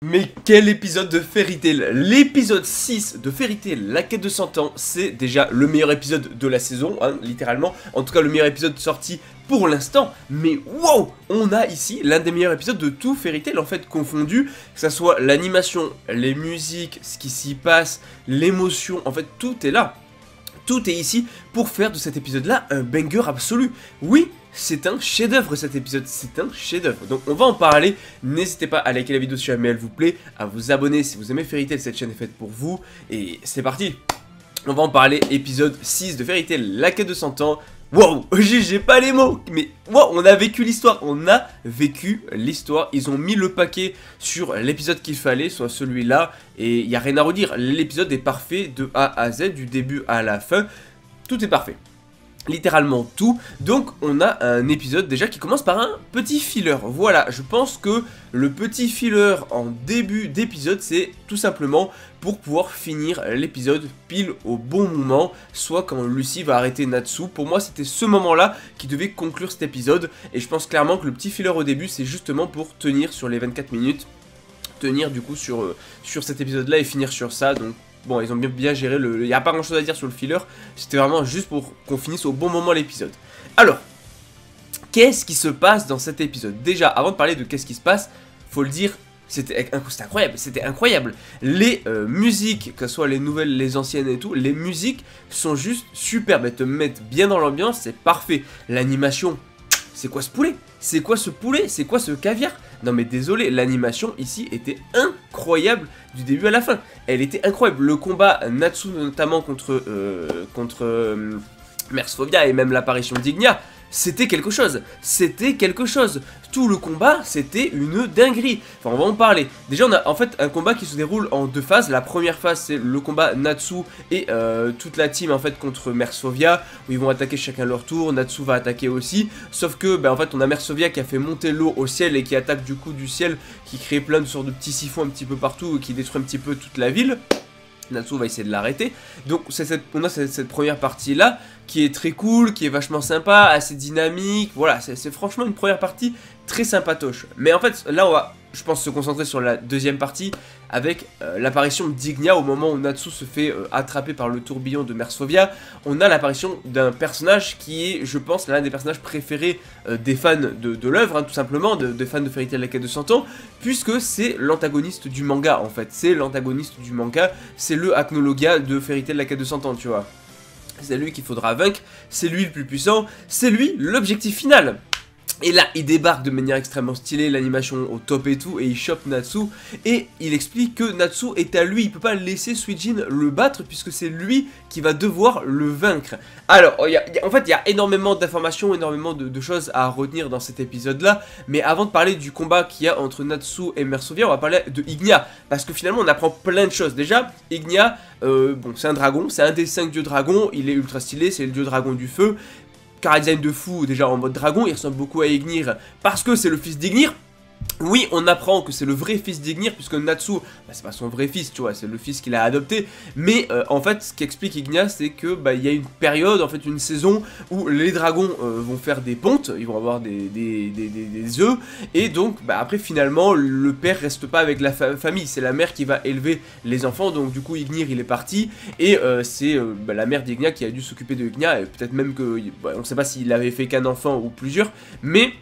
Mais quel épisode de Fairy Tail! L'épisode 6 de Fairy Tail, la quête de 100 ans, c'est déjà le meilleur épisode de la saison, hein, littéralement. En tout cas, le meilleur épisode sorti pour l'instant. Mais wow! On a ici l'un des meilleurs épisodes de tout Fairy Tail, en fait, confondu. Que ça soit l'animation, les musiques, ce qui s'y passe, l'émotion, en fait, tout est là. Tout est ici pour faire de cet épisode-là un banger absolu. Oui, c'est un chef-d'œuvre cet épisode, c'est un chef-d'œuvre. Donc on va en parler. N'hésitez pas à liker la vidéo si jamais elle vous plaît, à vous abonner si vous aimez Fairy Tail, cette chaîne est faite pour vous. Et c'est parti. On va en parler, épisode 6 de Fairy Tail, la quête de 100 ans. Wow, j'ai pas les mots, mais wow, on a vécu l'histoire, ils ont mis le paquet sur l'épisode qu'il fallait, soit celui-là, et il n'y a rien à redire, l'épisode est parfait de A à Z, du début à la fin, tout est parfait. Littéralement tout, donc on a un épisode déjà qui commence par un petit filler. Voilà, je pense que le petit filler en début d'épisode, c'est tout simplement pour pouvoir finir l'épisode pile au bon moment, soit quand Lucy va arrêter Natsu. Pour moi, c'était ce moment-là qui devait conclure cet épisode, et je pense clairement que le petit filler au début, c'est justement pour tenir sur les 24 minutes, tenir du coup sur cet épisode-là et finir sur ça, donc... Bon, ils ont bien géré il n'y a pas grand chose à dire sur le filler, c'était vraiment juste pour qu'on finisse au bon moment l'épisode. Alors, qu'est-ce qui se passe dans cet épisode? Déjà, avant de parler de qu'est-ce qui se passe, faut le dire, c'était incroyable. Les musiques, que ce soit les nouvelles, les anciennes et tout, les musiques sont juste superbes, elles te mettent bien dans l'ambiance, c'est parfait. L'animation, c'est quoi ce poulet? C'est quoi ce poulet? C'est quoi ce caviar? Non mais désolé, l'animation ici était incroyable du début à la fin. Elle était incroyable. Le combat Natsu notamment contre Mersphobia et même l'apparition d'Ignia, c'était quelque chose. C'était quelque chose. Tout le combat, c'était une dinguerie. Enfin, on va en parler. Déjà, on a en fait un combat qui se déroule en deux phases. La première phase, c'est le combat Natsu et toute la team en fait contre Mersphobia, où ils vont attaquer chacun leur tour. Natsu va attaquer aussi. Sauf que, en fait, on a Mersphobia qui a fait monter l'eau au ciel et qui attaque du coup du ciel, qui crée plein de sortes de petits siphons un petit peu partout et qui détruit un petit peu toute la ville. Natsu va essayer de l'arrêter. Donc on a cette première partie là qui est très cool, qui est vachement sympa, assez dynamique. Voilà, c'est franchement une première partie très sympatoche. Mais en fait là on va, je pense, se concentrer sur la deuxième partie avec l'apparition d'Ignia au moment où Natsu se fait attraper par le tourbillon de Mersphobia. On a l'apparition d'un personnage qui est, je pense, l'un des personnages préférés des fans de l'œuvre, hein, tout simplement, des fans de Fairy Tail la quête de 100 ans, puisque c'est l'antagoniste du manga en fait. C'est l'antagoniste du manga, c'est le Acno Logia de Fairy Tail la quête de 100 ans, tu vois. C'est lui qu'il faudra vaincre, c'est lui le plus puissant, c'est lui l'objectif final. Et là, il débarque de manière extrêmement stylée, l'animation au top et tout, et il chope Natsu, et il explique que Natsu est à lui, il peut pas laisser Suijin le battre, puisque c'est lui qui va devoir le vaincre. Alors, en fait, il y a énormément d'informations, énormément de choses à retenir dans cet épisode-là, mais avant de parler du combat qu'il y a entre Natsu et Mersphobia, on va parler de Ignia, parce que finalement, on apprend plein de choses. Déjà, Ignia, bon, c'est un dragon, c'est un des 5 dieux dragons, il est ultra stylé, c'est le dieu dragon du feu. Chara-design de fou, déjà en mode dragon, il ressemble beaucoup à Ignir parce que c'est le fils d'Ignir. Oui, on apprend que c'est le vrai fils d'Ignir, puisque Natsu, c'est pas son vrai fils, tu vois, c'est le fils qu'il a adopté. Mais en fait, ce qu'explique Ignia, c'est que il y a une période, en fait, une saison où les dragons vont faire des pontes, ils vont avoir des œufs, et donc après finalement le père reste pas avec la famille, c'est la mère qui va élever les enfants. Donc du coup Ignir il est parti, et c'est la mère d'Ignia qui a dû s'occuper de Ignia, et peut-être même que, on sait pas s'il avait fait qu'un enfant ou plusieurs, mais...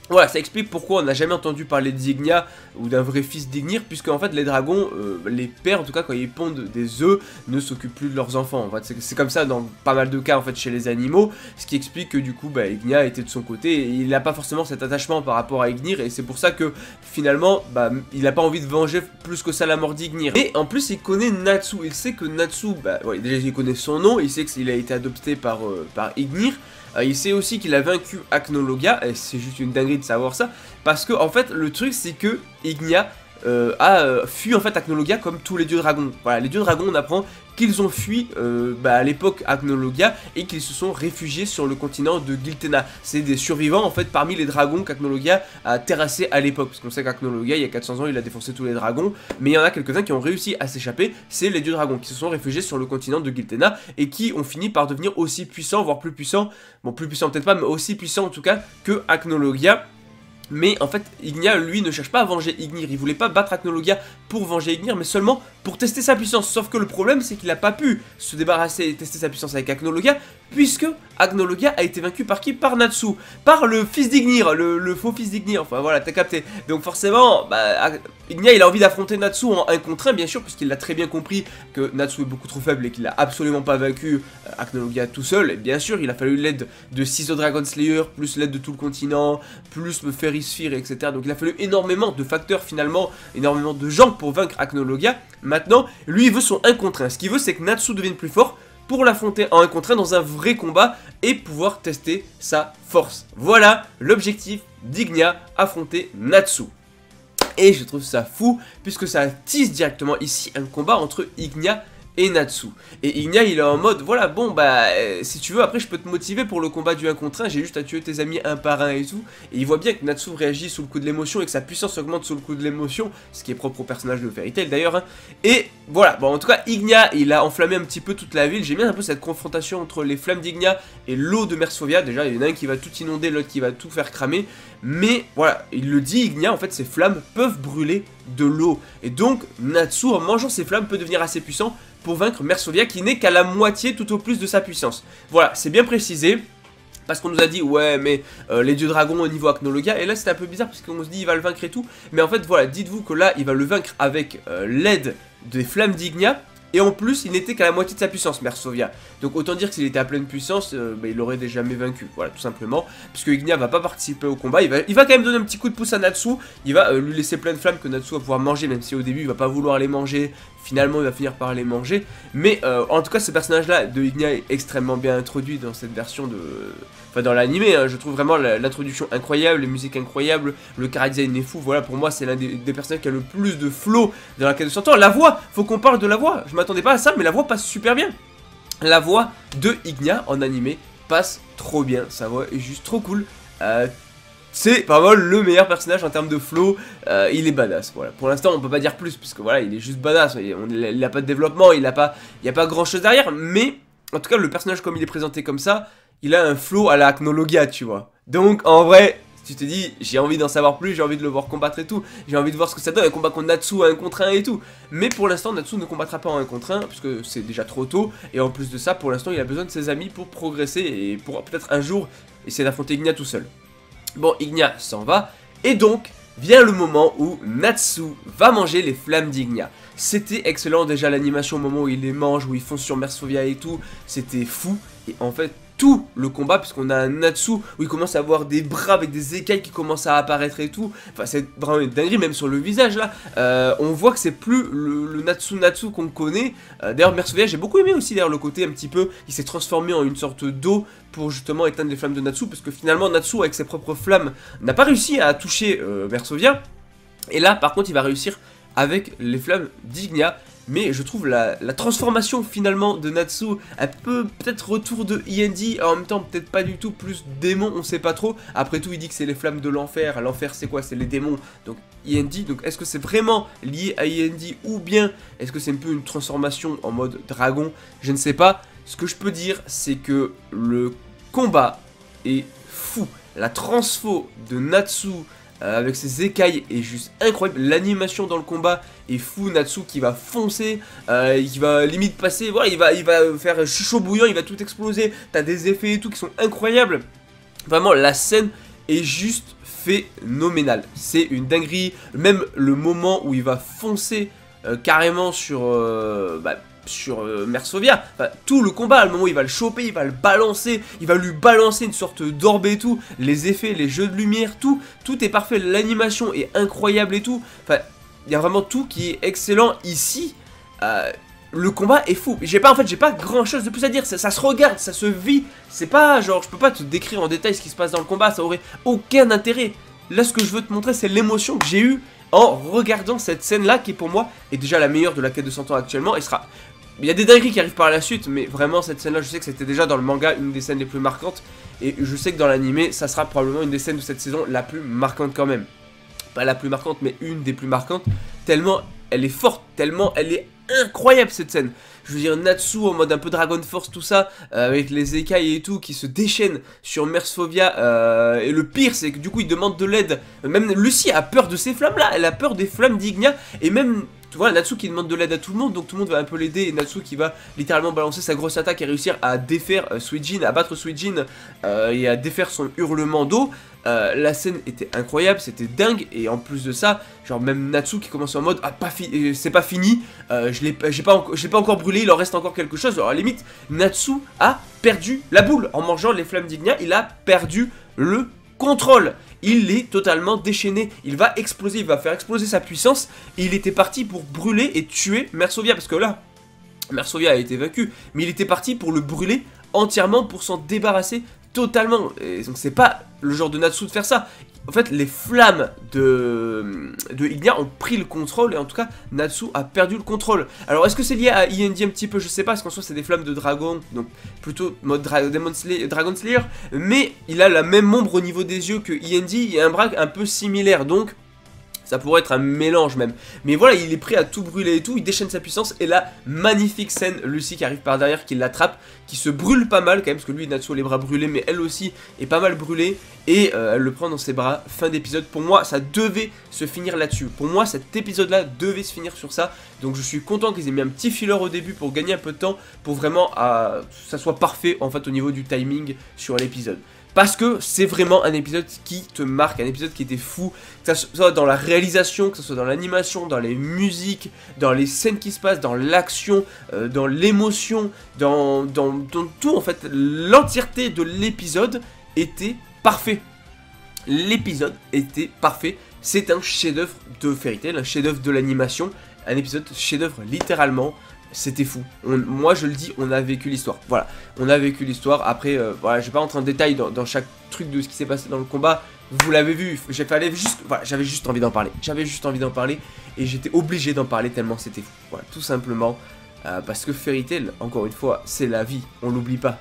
Voilà, ça explique pourquoi on n'a jamais entendu parler d'Ignia ou d'un vrai fils d'Ignir, puisque en fait les dragons, les pères en tout cas quand ils pondent des œufs, ne s'occupent plus de leurs enfants. En fait, c'est comme ça dans pas mal de cas en fait chez les animaux, ce qui explique que du coup Ignia était de son côté et il n'a pas forcément cet attachement par rapport à Ignir, et c'est pour ça que finalement il n'a pas envie de venger plus que ça la mort d'Ignir. Et en plus il connaît Natsu, il sait que Natsu, ouais, déjà il connaît son nom, il sait qu'il a été adopté par Ignir. Il sait aussi qu'il a vaincu Acno Logia, et c'est juste une dinguerie de savoir ça, parce que en fait le truc c'est que Ignia a fui en fait Acno Logia comme tous les dieux dragons. Voilà, les dieux dragons, on apprend qu'ils ont fui à l'époque Acno Logia et qu'ils se sont réfugiés sur le continent de Giltena. C'est des survivants en fait parmi les dragons qu'Acno Logia a terrassés à l'époque, parce qu'on sait qu'Acno Logia il y a 400 ans il a défoncé tous les dragons, mais il y en a quelques-uns qui ont réussi à s'échapper, c'est les dieux dragons qui se sont réfugiés sur le continent de Giltena et qui ont fini par devenir aussi puissants, voire plus puissants, bon plus puissants peut-être pas, mais aussi puissants en tout cas que Acno Logia. Mais en fait, Ignia, lui, ne cherche pas à venger Ignir. Il voulait pas battre Acnologia pour venger Ignir, mais seulement pour tester sa puissance. Sauf que le problème, c'est qu'il n'a pas pu se débarrasser et tester sa puissance avec Acnologia, puisque Acnologia a été vaincu par qui? Par Natsu. Par le fils d'Ignir, le faux fils d'Ignir. Enfin voilà, t'as capté. Donc forcément, bah, Ignia, il a envie d'affronter Natsu en 1 contre 1, bien sûr, puisqu'il a très bien compris que Natsu est beaucoup trop faible et qu'il a absolument pas vaincu Acnologia tout seul. Et bien sûr, il a fallu l'aide de Ciseaux Dragon Slayer, plus l'aide de tout le continent, plus me faire Sphere, etc. Donc il a fallu énormément de facteurs finalement, énormément de gens pour vaincre Acnologia. Maintenant, lui il veut son 1 contre 1. Ce qu'il veut c'est que Natsu devienne plus fort pour l'affronter en 1 contre 1 dans un vrai combat et pouvoir tester sa force. Voilà l'objectif d'Ignia, affronter Natsu. Et je trouve ça fou puisque ça tisse directement ici un combat entre Ignia et Natsu. Et Ignia il est en mode voilà bon bah si tu veux après je peux te motiver pour le combat du 1 contre 1, j'ai juste à tuer tes amis un par un et tout. Et il voit bien que Natsu réagit sous le coup de l'émotion et que sa puissance augmente sous le coup de l'émotion, ce qui est propre au personnage de Fairy Tail d'ailleurs hein. Et voilà, bon en tout cas Ignia il a enflammé un petit peu toute la ville. J'aime bien un peu cette confrontation entre les flammes d'Ignia et l'eau de Mersovia. Déjà il y en a un qui va tout inonder, l'autre qui va tout faire cramer. Mais voilà, il le dit Ignia, en fait ces flammes peuvent brûler de l'eau. Et donc Natsu en mangeant ces flammes peut devenir assez puissant pour vaincre Mersovia qui n'est qu'à la moitié tout au plus de sa puissance. Voilà, c'est bien précisé. Parce qu'on nous a dit, ouais, mais les dieux dragons au niveau Acnologia. Et là, c'était un peu bizarre parce qu'on se dit, il va le vaincre et tout. Mais en fait, voilà, dites-vous que là, il va le vaincre avec l'aide des flammes d'Ignia. Et en plus, il n'était qu'à la moitié de sa puissance, Mersovia. Donc autant dire que s'il était à pleine puissance, bah, il l'aurait déjà jamais vaincu. Voilà, tout simplement. Puisque Ignia va pas participer au combat. Il va quand même donner un petit coup de pouce à Natsu. Il va lui laisser plein de flammes que Natsu va pouvoir manger. Même si au début, il va pas vouloir les manger. Finalement, il va finir par les manger. Mais en tout cas, ce personnage-là de Ignia est extrêmement bien introduit dans cette version de... Enfin, dans l'animé, hein, je trouve vraiment l'introduction incroyable, les musiques incroyables, le chara-design est fou. Voilà, pour moi, c'est l'un des personnages qui a le plus de flow dans la quête de 100 ans. La voix, faut qu'on parle de la voix. Je m'attendais pas à ça, mais la voix passe super bien. La voix de Ignia en animé passe trop bien. Sa voix est juste trop cool. C'est vraiment le meilleur personnage en termes de flow, il est badass, voilà. Pour l'instant on peut pas dire plus, puisque voilà, il est juste badass, il a pas de développement, il y a pas grand chose derrière, mais en tout cas le personnage comme il est présenté comme ça, il a un flow à la Acnologia, tu vois. Donc en vrai, tu te dis, j'ai envie d'en savoir plus, j'ai envie de le voir combattre et tout, j'ai envie de voir ce que ça donne, un combat contre Natsu à 1 contre 1 et tout. Mais pour l'instant Natsu ne combattra pas en 1 contre 1, puisque c'est déjà trop tôt, et en plus de ça, pour l'instant il a besoin de ses amis pour progresser, et pour peut-être un jour essayer d'affronter Ignia tout seul. Bon, Ignia s'en va, et donc vient le moment où Natsu va manger les flammes d'Ignia. C'était excellent déjà l'animation au moment où il les mange, où ils foncent sur Mersovia et tout, c'était fou, et en fait tout le combat, puisqu'on a un Natsu où il commence à avoir des bras avec des écailles qui commencent à apparaître et tout, enfin c'est vraiment une dinguerie, même sur le visage là, on voit que c'est plus le Natsu qu'on connaît. D'ailleurs Mersovia, j'ai beaucoup aimé aussi d'ailleurs le côté un petit peu, il s'est transformé en une sorte d'eau pour justement éteindre les flammes de Natsu, parce que finalement Natsu avec ses propres flammes n'a pas réussi à toucher Mersovia, et là par contre il va réussir avec les flammes d'Ignia. Mais je trouve la transformation finalement de Natsu un peu peut-être retour de Iendi, en même temps peut-être pas du tout, plus démon, on sait pas trop. Après tout il dit que c'est les flammes de l'enfer, l'enfer c'est quoi? C'est les démons, donc Iendi, donc est-ce que c'est vraiment lié à Iendi ou bien est-ce que c'est un peu une transformation en mode dragon? Je ne sais pas. Ce que je peux dire c'est que le combat est fou, la transfo de Natsu avec ses écailles est juste incroyable, l'animation dans le combat est fou, Natsu qui va foncer, qui va limite passer, voilà, il va faire chaud bouillant, il va tout exploser, t'as des effets et tout qui sont incroyables, vraiment la scène est juste phénoménale, c'est une dinguerie, même le moment où il va foncer carrément sur Mersovia, enfin, tout le combat, le moment où il va le choper, il va le balancer, il va lui balancer une sorte d'orbe et tout, les effets, les jeux de lumière, tout est parfait, l'animation est incroyable et tout, enfin, il y a vraiment tout qui est excellent ici, le combat est fou, j'ai pas grand chose de plus à dire, ça se regarde, ça se vit, c'est pas genre, je peux pas te décrire en détail ce qui se passe dans le combat, ça aurait aucun intérêt, là ce que je veux te montrer c'est l'émotion que j'ai eue en regardant cette scène là qui pour moi est déjà la meilleure de la quête de 100 ans actuellement et sera... Il y a des dingueries qui arrivent par la suite, mais vraiment cette scène là je sais que c'était déjà dans le manga une des scènes les plus marquantes. Et je sais que dans l'animé ça sera probablement une des scènes de cette saison la plus marquante quand même. Pas la plus marquante mais une des plus marquantes. Tellement elle est forte, tellement elle est incroyable cette scène. Je veux dire, Natsu en mode un peu Dragon Force, tout ça, avec les écailles et tout, qui se déchaînent sur Mersovia. Et le pire, c'est que du coup, il demande de l'aide. Même Lucy a peur de ces flammes-là, elle a peur des flammes d'Ignia. Et même, tu vois, Natsu qui demande de l'aide à tout le monde, donc tout le monde va un peu l'aider. Et Natsu qui va littéralement balancer sa grosse attaque et réussir à défaire Suijin, à battre Suijin et à défaire son hurlement d'eau. La scène était incroyable, c'était dingue, et en plus de ça, genre même Natsu qui commence en mode ah c'est pas fini, j'ai pas encore brûlé, il en reste encore quelque chose. Alors à la limite, Natsu a perdu la boule en mangeant les flammes d'Ignia, il a perdu le contrôle. Il est totalement déchaîné, il va exploser, il va faire exploser sa puissance, et il était parti pour brûler et tuer Mersovia, parce que là, Mersovia a été vaincu, mais il était parti pour le brûler entièrement, pour s'en débarrasser totalement. Et donc c'est pas le genre de Natsu de faire ça. En fait, les flammes de Ignia ont pris le contrôle, et en tout cas, Natsu a perdu le contrôle. Alors, est-ce que c'est lié à END un petit peu? Je sais pas, parce qu'en soi, c'est des flammes de dragon, donc plutôt mode Dragon Slayer, mais il a la même ombre au niveau des yeux que END, il y a un bras un peu similaire, donc ça pourrait être un mélange même. Mais voilà, il est prêt à tout brûler et tout, il déchaîne sa puissance, et la magnifique scène, Lucy qui arrive par derrière, qui l'attrape, qui se brûle pas mal quand même, parce que lui, Natsu a les bras brûlés, mais elle aussi est pas mal brûlée, et elle le prend dans ses bras, fin d'épisode. Pour moi, ça devait se finir là-dessus. Pour moi, cet épisode-là devait se finir sur ça, donc je suis content qu'ils aient mis un petit filler au début pour gagner un peu de temps, pour vraiment que ça soit parfait, en fait, au niveau du timing sur l'épisode. Parce que c'est vraiment un épisode qui te marque, un épisode qui était fou, que ce soit dans la réalisation, que ce soit dans l'animation, dans les musiques, dans les scènes qui se passent, dans l'action, dans l'émotion, dans tout en fait. L'entièreté de l'épisode était parfait. L'épisode était parfait. C'est un chef-d'œuvre de Fairy Tail, un chef-d'œuvre de l'animation, un épisode chef-d'œuvre littéralement. C'était fou. Moi je le dis, on a vécu l'histoire. Voilà, on a vécu l'histoire. Après, voilà, je vais pas rentrer en détail dans chaque truc de ce qui s'est passé dans le combat. Vous l'avez vu, j'avais juste envie d'en parler. J'avais juste envie d'en parler et j'étais obligé d'en parler tellement c'était fou. Voilà, tout simplement parce que Fairy Tail, encore une fois, c'est la vie. On l'oublie pas.